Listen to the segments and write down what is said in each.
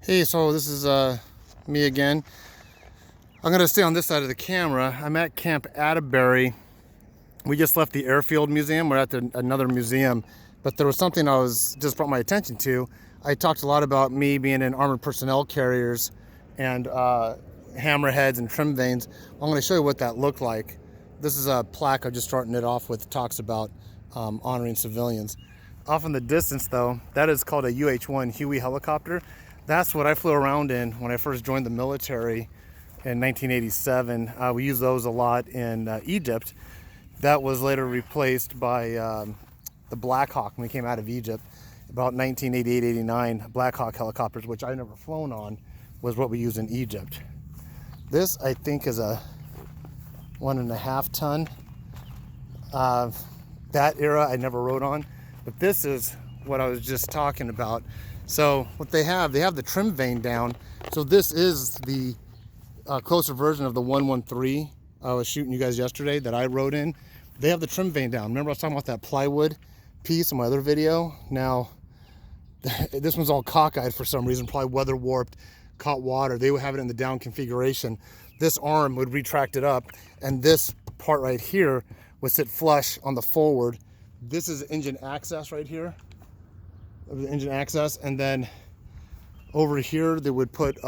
Hey, so this is me again. I'm gonna stay on this side of the camera. I'm at Camp Atterbury. We just left the Airfield Museum. We're at another museum, but there was something I was just brought my attention to. I talked a lot about me being in armored personnel carriers and hammerheads and trim vanes. I'm going to show you what that looked like. This is a plaque I'm just starting it off with. Talks about honoring civilians. Off in the distance, though, that is called a UH-1 Huey helicopter. That's what I flew around in when I first joined the military in 1987. We used those a lot in Egypt. That was later replaced by the Black Hawk when we came out of Egypt. About 1988-89, Black Hawk helicopters, which I never flown on, was what we used in Egypt. This, I think, is a 1.5 ton. That era I never rode on, but this is what I was just talking about. So what they have the trim vane down. So this is the closer version of the 113 I was shooting you guys yesterday that I rode in. They have the trim vane down. Remember I was talking about that plywood piece in my other video? Now, this one's all cockeyed for some reason, probably weather warped, caught water. They would have it in the down configuration. This arm would retract it up, and this part right here would sit flush on the forward. This is engine access right here, the engine access, and then over here they would put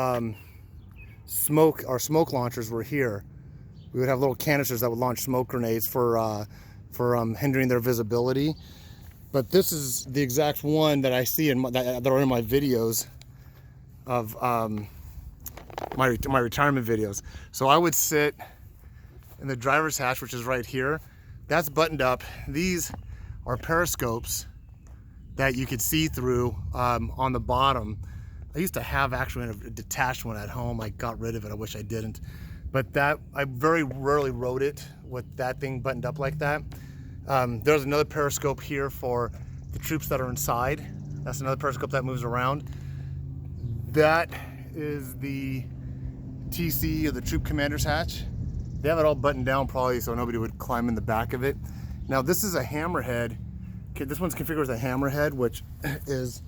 smoke. Our smoke launchers were here. We would have little canisters that would launch smoke grenades for hindering their visibility. But this is the exact one that I see that are in my videos of my retirement videos. So I would sit in the driver's hatch, which is right here. That's buttoned up. These are periscopes that you could see through on the bottom. I used to have actually a detached one at home. I got rid of it. I wish I didn't. But that, I very rarely rode it with that thing buttoned up like that. There's another periscope here for the troops that are inside. That's another periscope that moves around. That is the TC, or the troop commander's hatch. They have it all buttoned down probably so nobody would climb in the back of it. Now this is a hammerhead. This one's configured as a hammerhead, which is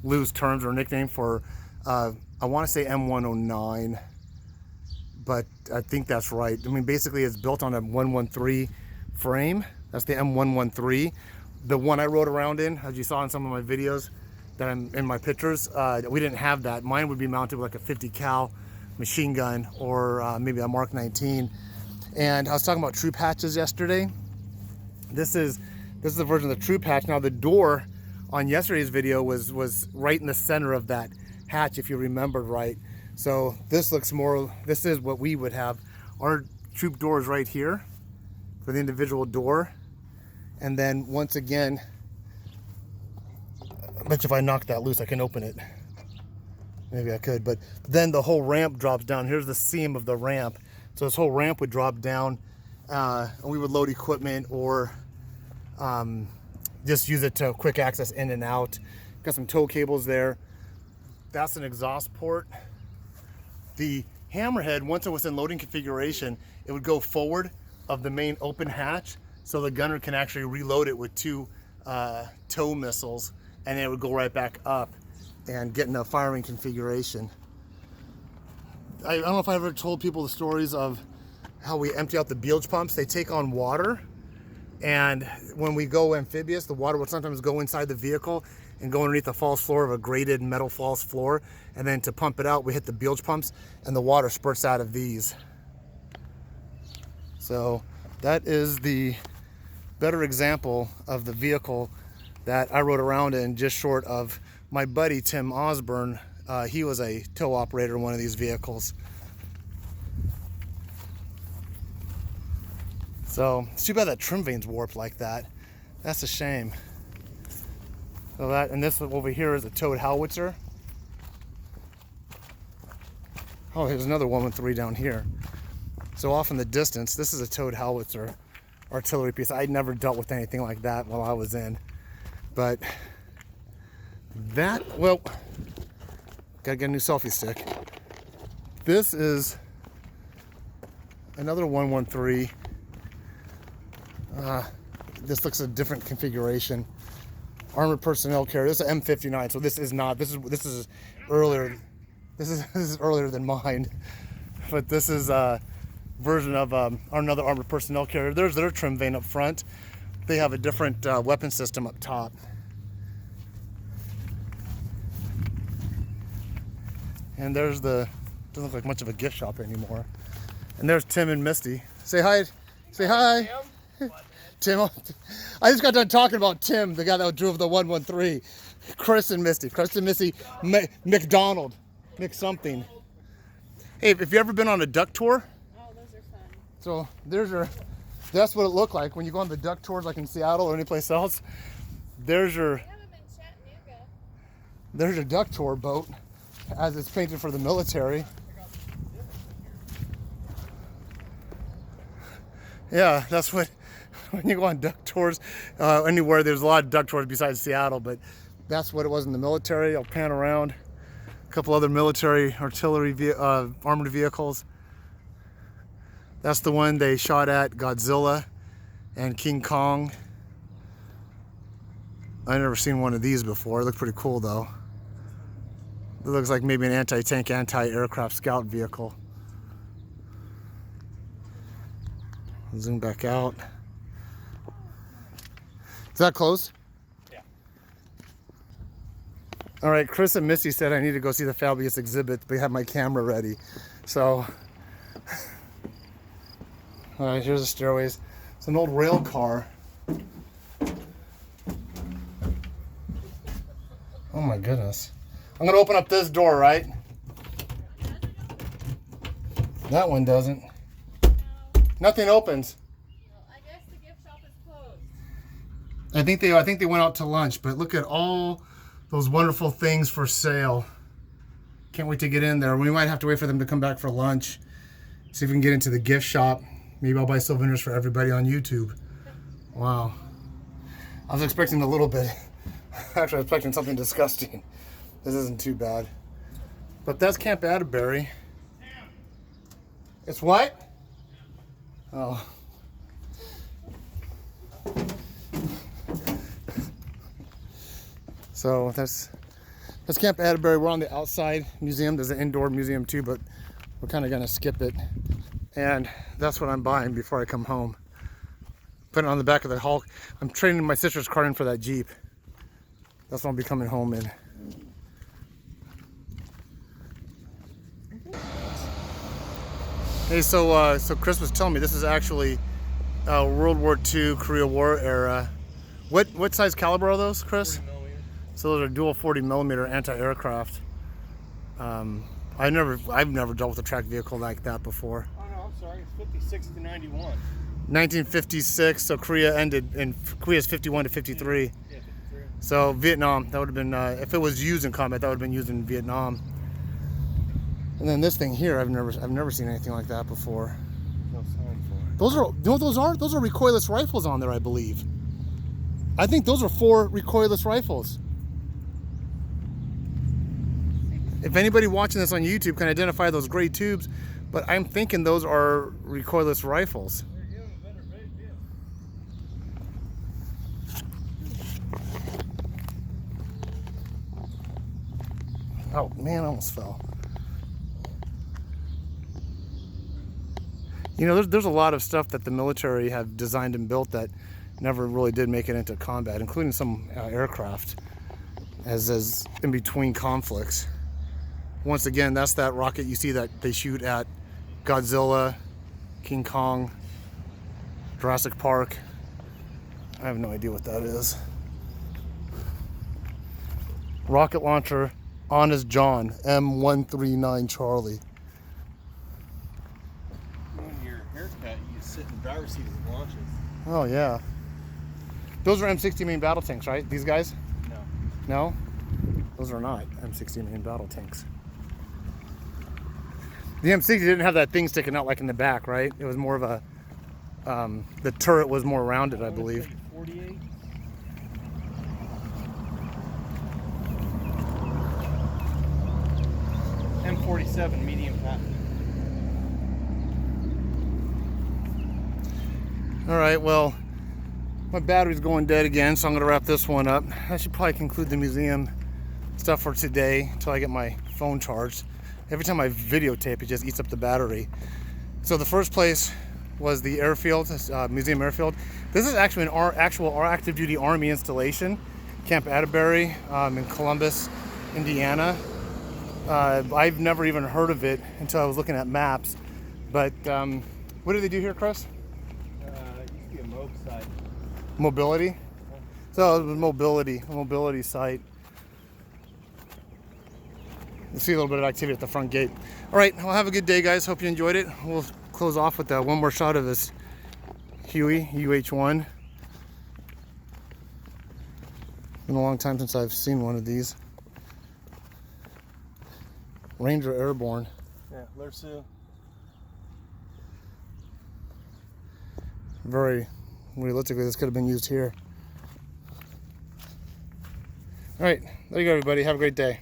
loose terms or nickname for I want to say M109, but I think that's right. I mean, basically it's built on a 113 frame. That's the M113. The one I rode around in, as you saw in some of my videos that I'm in my pictures, we didn't have that. Mine would be mounted with like a 50 cal machine gun or maybe a Mark 19. And I was talking about troop hatches yesterday. This is the version of the troop hatch. Now the door on yesterday's video was right in the center of that hatch, if you remembered right. So this looks more, this is what we would have. Our troop door is right here for the individual door. And then once again, I bet you if I knock that loose, I can open it. Maybe I could, but then the whole ramp drops down. Here's the seam of the ramp. So this whole ramp would drop down and we would load equipment or just use it to quick access in and out. Got some tow cables there. That's an exhaust port. The hammerhead, once it was in loading configuration, it would go forward of the main open hatch so the gunner can actually reload it with two tow missiles, and it would go right back up and get in a firing configuration. I don't know if I ever told people the stories of how we empty out the bilge pumps. They take on water, and when we go amphibious, the water will sometimes go inside the vehicle and go underneath the false floor of a graded metal false floor, and then to pump it out we hit the bilge pumps and the water spurts out of these. So that is the better example of the vehicle that I rode around in, just short of my buddy Tim Osborne. He was a tow operator in one of these vehicles. So it's too bad that trim vane's warped like that. That's a shame. So that, and this over here is a towed howitzer. Oh, here's another 113 down here. So off in the distance, this is a towed howitzer artillery piece. I'd never dealt with anything like that while I was in. But that, well, gotta get a new selfie stick. This is another 113. This looks a different configuration. armored personnel carrier. This is an M59, so this is not. This is earlier. This is earlier than mine, but this is a version of another armored personnel carrier. There's their trim vane up front. They have a different weapon system up top. And there's the, doesn't look like much of a gift shop anymore. And there's Tim and Misty. Say hi. Say hi. Tim. I just got done talking about Tim, the guy that drove the 113. Chris and Misty. Chris and Misty. McDonald. McSomething. Hey, have you ever been on a duck tour? Oh, those are fun. So there's your, that's what it looked like when you go on the duck tours like in Seattle or anyplace else. There's your, there's your duck tour boat as it's painted for the military. Yeah, that's what, when you go on duck tours, anywhere, there's a lot of duck tours besides Seattle, but that's what it was in the military. I'll pan around. A couple other military artillery armored vehicles. That's the one they shot at Godzilla and King Kong. I've never seen one of these before. It looked pretty cool though. It looks like maybe an anti-tank, anti-aircraft scout vehicle. Zoom back out. Is that close? Yeah. All right, Chris and Missy said I need to go see the Fabius exhibit. They have my camera ready. So, all right, here's the stairways. It's an old rail car. Oh my goodness. I'm gonna open up this door, right? That one doesn't. Nothing opens. Well, I guess the gift shop is closed. I think they went out to lunch, but look at all those wonderful things for sale. Can't wait to get in there. We might have to wait for them to come back for lunch. See if we can get into the gift shop. Maybe I'll buy souvenirs for everybody on YouTube. Wow. I was expecting a little bit. Actually, I was expecting something disgusting. This isn't too bad. But that's Camp Atterbury. It's what? Oh. So that's Camp Atterbury. We're on the outside museum. There's an indoor museum too, but we're kind of gonna skip it. And that's what I'm buying before I come home. Put it on the back of the Hulk. I'm trading my sister's car in for that Jeep. That's what I'll be coming home in. Hey, so Chris was telling me this is actually World War II, Korea War era. What size caliber are those, Chris? 40 millimeter. So those are dual 40 millimeter anti-aircraft. I've never dealt with a tracked vehicle like that before. Oh no, I'm sorry. It's 56 to 91. 1956. So Korea ended, and Korea's 51 to 53. Yeah, 53. So Vietnam, that would have been if it was used in combat, that would have been used in Vietnam. And then this thing here, I've never seen anything like that before. No sign for it. Those are, you know what those are? Those are recoilless rifles on there, I believe. I think those are 4 recoilless rifles. If anybody watching this on YouTube can identify those gray tubes, but I'm thinking those are recoilless rifles. Oh man, I almost fell. You know, there's a lot of stuff that the military have designed and built that never really did make it into combat, including some aircraft as in between conflicts. Once again, that's that rocket you see that they shoot at Godzilla, King Kong, Jurassic Park. I have no idea what that is. Rocket launcher, Honest John, M139 Charlie. Your haircut, you sit in the driver's seat as it launches. Oh yeah. Those are M60 main battle tanks, right? These guys? No. No? Those are not M60 main battle tanks. The M60 didn't have that thing sticking out like in the back, right? It was more of a, the turret was more rounded, I believe. 48. M47 medium pattern. All right, well, My battery's going dead again, so I'm gonna wrap this one up. I should probably conclude the museum stuff for today until I get my phone charged. Every time I videotape, it just eats up the battery. So the first place was the airfield, museum airfield. This is actually an actual active duty Army installation, Camp Atterbury in Columbus, Indiana. I've never even heard of it until I was looking at maps. But what do they do here, Chris? It used to be a mob site. Mobility? So it was a mobility site. You see a little bit of activity at the front gate. All right, well, have a good day, guys. Hope you enjoyed it. We'll close off with one more shot of this Huey UH-1. Been a long time since I've seen one of these. Ranger Airborne. Yeah, Lersu. Very realistically, this could have been used here. All right, there you go, everybody. Have a great day.